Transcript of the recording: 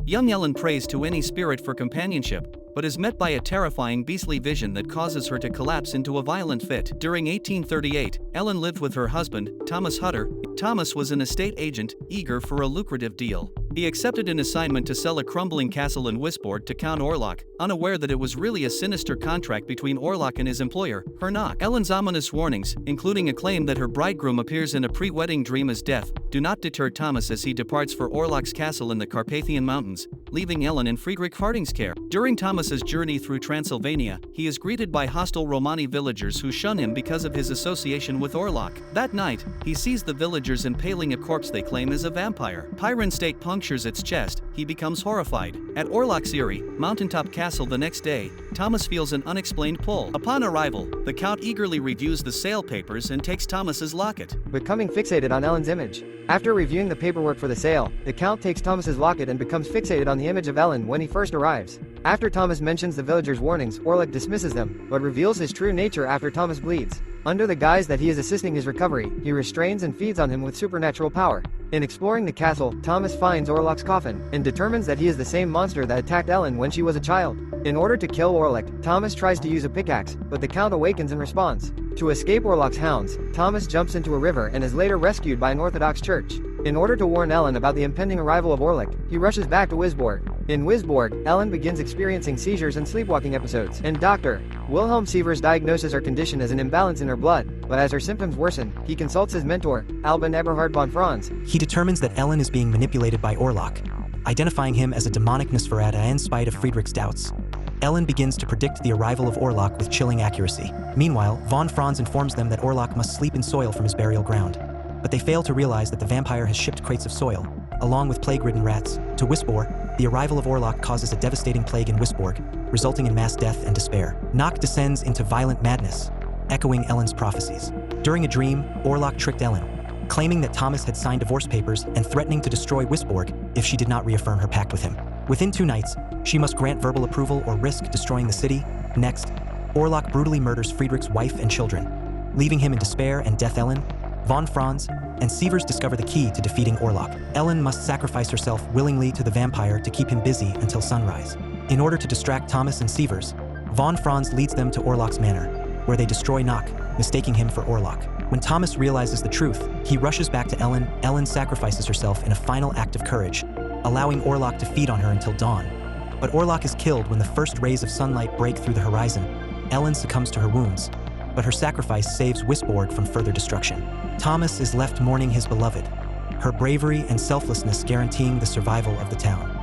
Young Ellen prays to any spirit for companionship, but is met by a terrifying beastly vision that causes her to collapse into a violent fit. During 1838, Ellen lived with her husband, Thomas Hutter. Thomas was an estate agent, eager for a lucrative deal. He accepted an assignment to sell a crumbling castle in Wisborg to Count Orlok, unaware that it was really a sinister contract between Orlok and his employer, Hernock. Ellen's ominous warnings, including a claim that her bridegroom appears in a pre-wedding dream as death, do not deter Thomas as he departs for Orlok's castle in the Carpathian Mountains, leaving Ellen in Friedrich Harding's care. During Thomas's journey through Transylvania, he is greeted by hostile Romani villagers who shun him because of his association with Orlok. That night, he sees the villagers impaling a corpse they claim is a vampire. Pyron State punctures its chest. He becomes horrified. At Orlok's Eyrie, mountaintop castle the next day, Thomas feels an unexplained pull. Upon arrival, the Count eagerly reviews the sale papers and takes Thomas's locket, becoming fixated on Ellen's image. After reviewing the paperwork for the sale, the Count takes Thomas's locket and becomes fixated on the image of Ellen when he first arrives. After Thomas mentions the villagers' warnings, Orlok dismisses them, but reveals his true nature after Thomas bleeds. Under the guise that he is assisting his recovery, he restrains and feeds on him with supernatural power. In exploring the castle, Thomas finds Orlok's coffin, and determines that he is the same monster that attacked Ellen when she was a child. In order to kill Orlok, Thomas tries to use a pickaxe, but the Count awakens in response. To escape Orlok's hounds, Thomas jumps into a river and is later rescued by an Orthodox church. In order to warn Ellen about the impending arrival of Orlok, he rushes back to Wisborg. In Wisborg, Ellen begins experiencing seizures and sleepwalking episodes, and Dr. Wilhelm Sievers diagnoses her condition as an imbalance in her blood, but as her symptoms worsen, he consults his mentor, Alban Eberhard von Franz. He determines that Ellen is being manipulated by Orlok, identifying him as a demonic Nosferatu in spite of Friedrich's doubts. Ellen begins to predict the arrival of Orlok with chilling accuracy. Meanwhile, von Franz informs them that Orlok must sleep in soil from his burial ground. But they fail to realize that the vampire has shipped crates of soil, along with plague-ridden rats, to Wisborg. The arrival of Orlok causes a devastating plague in Wisborg, resulting in mass death and despair. Nock descends into violent madness, echoing Ellen's prophecies. During a dream, Orlok tricked Ellen, claiming that Thomas had signed divorce papers and threatening to destroy Wisborg if she did not reaffirm her pact with him. Within 2 nights, she must grant verbal approval or risk destroying the city. Next, Orlok brutally murders Friedrich's wife and children, leaving him in despair and death. Ellen, von Franz, and Sievers discover the key to defeating Orlok. Ellen must sacrifice herself willingly to the vampire to keep him busy until sunrise. In order to distract Thomas and Sievers, von Franz leads them to Orlok's manor, where they destroy Nock, mistaking him for Orlok. When Thomas realizes the truth, he rushes back to Ellen. Ellen sacrifices herself in a final act of courage, allowing Orlok to feed on her until dawn. But Orlok is killed when the first rays of sunlight break through the horizon. Ellen succumbs to her wounds, but her sacrifice saves Wisborg from further destruction. Thomas is left mourning his beloved, her bravery and selflessness guaranteeing the survival of the town.